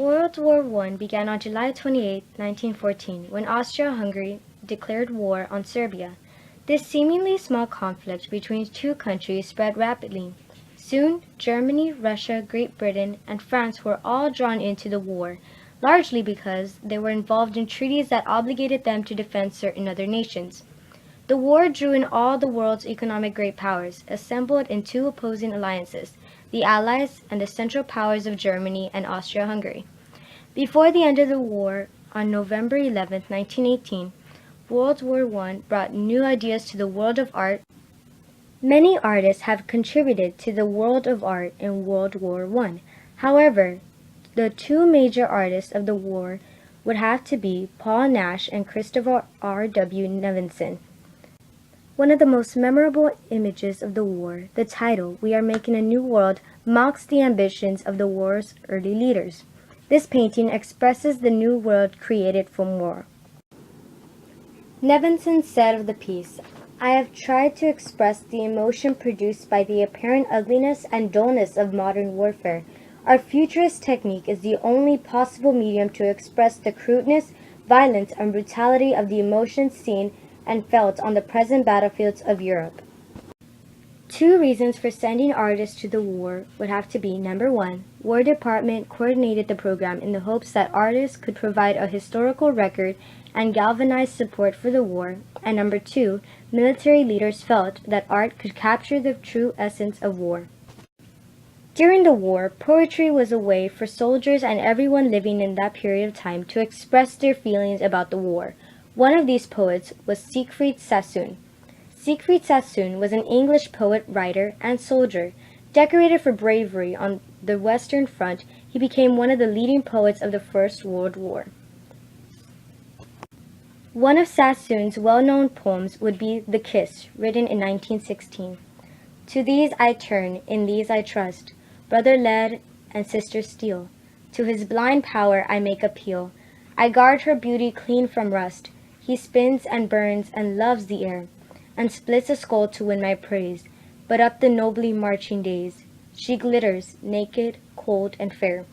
World War I began on July 28, 1914, when Austria-Hungary declared war on Serbia. This seemingly small conflict between two countries spread rapidly. Soon, Germany, Russia, Great Britain, and France were all drawn into the war, largely because they were involved in treaties that obligated them to defend certain other nations. The war drew in all the world's economic great powers, assembled in two opposing alliances, the Allies and the Central Powers of Germany and Austria-Hungary. Before the end of the war, on November 11, 1918, World War I brought new ideas to the world of art. Many artists have contributed to the world of art in World War I. However, the two major artists of the war would have to be Paul Nash and Christopher R.W. Nevinson. One of the most memorable images of the war, the title, "We Are Making a New World," mocks the ambitions of the war's early leaders. This painting expresses the new world created from war. Nevinson said of the piece, "I have tried to express the emotion produced by the apparent ugliness and dullness of modern warfare. Our futurist technique is the only possible medium to express the crudeness, violence, and brutality of the emotions seen and felt on the present battlefields of Europe." Two reasons for sending artists to the war would have to be: number one, War Department coordinated the program in the hopes that artists could provide a historical record and galvanize support for the war, and number two, military leaders felt that art could capture the true essence of war. During the war, poetry was a way for soldiers and everyone living in that period of time to express their feelings about the war. One of these poets was Siegfried Sassoon. Siegfried Sassoon was an English poet, writer, and soldier. Decorated for bravery on the Western Front, he became one of the leading poets of the First World War. One of Sassoon's well-known poems would be "The Kiss," written in 1916. "To these I turn, in these I trust, brother lead and sister steel. To his blind power I make appeal. I guard her beauty clean from rust. He spins and burns and loves the air, and splits a skull to win my praise. But up the nobly marching days, she glitters, naked, cold, and fair.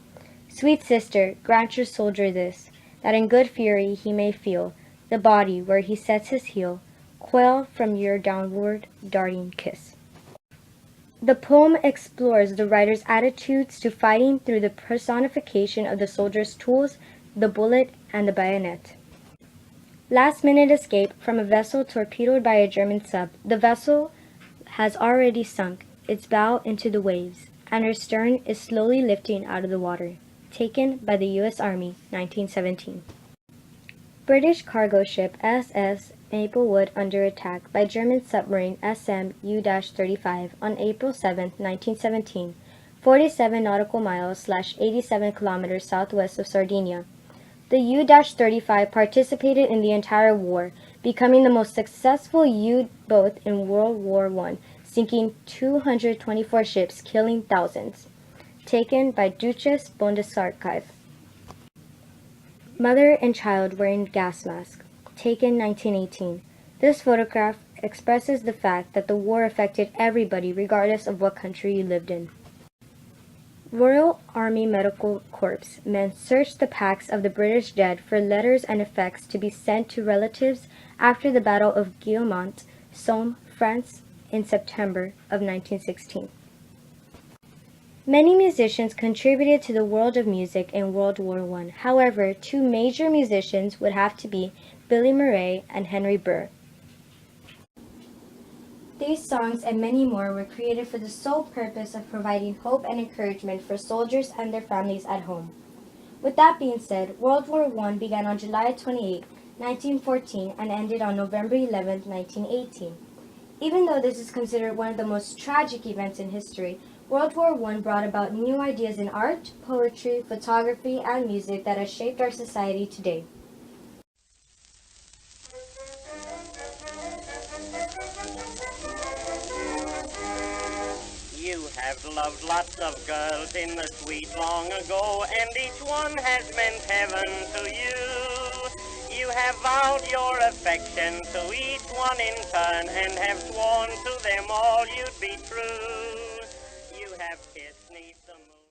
Sweet sister, grant your soldier this, that in good fury he may feel the body where he sets his heel, quail from your downward darting kiss." The poem explores the writer's attitudes to fighting through the personification of the soldier's tools, the bullet, and the bayonet. Last-minute escape from a vessel torpedoed by a German sub. The vessel has already sunk its bow into the waves, and her stern is slowly lifting out of the water. Taken by the U.S. Army, 1917. British cargo ship SS Maplewood under attack by German submarine SM U-35 on April 7, 1917, 47 nautical miles / 87 kilometers southwest of Sardinia. The U-35 participated in the entire war, becoming the most successful U-boat in World War I, sinking 224 ships, killing thousands. Taken by Deutsches Bundesarchiv. Mother and child wearing gas mask. Taken 1918. This photograph expresses the fact that the war affected everybody regardless of what country you lived in. Royal Army Medical Corps men searched the packs of the British dead for letters and effects to be sent to relatives after the Battle of Guillemont, Somme, France, in September of 1916. Many musicians contributed to the world of music in World War I. However, two major musicians would have to be Billy Murray and Henry Burr. These songs and many more were created for the sole purpose of providing hope and encouragement for soldiers and their families at home. With that being said, World War I began on July 28, 1914 and ended on November 11, 1918. Even though this is considered one of the most tragic events in history, World War I brought about new ideas in art, poetry, photography, and music that has shaped our society today. You have loved lots of girls in the sweet long ago, and each one has meant heaven to you. You have vowed your affection to each one in turn, and have sworn to them all you'd be true. You have kissed 'neath the moon.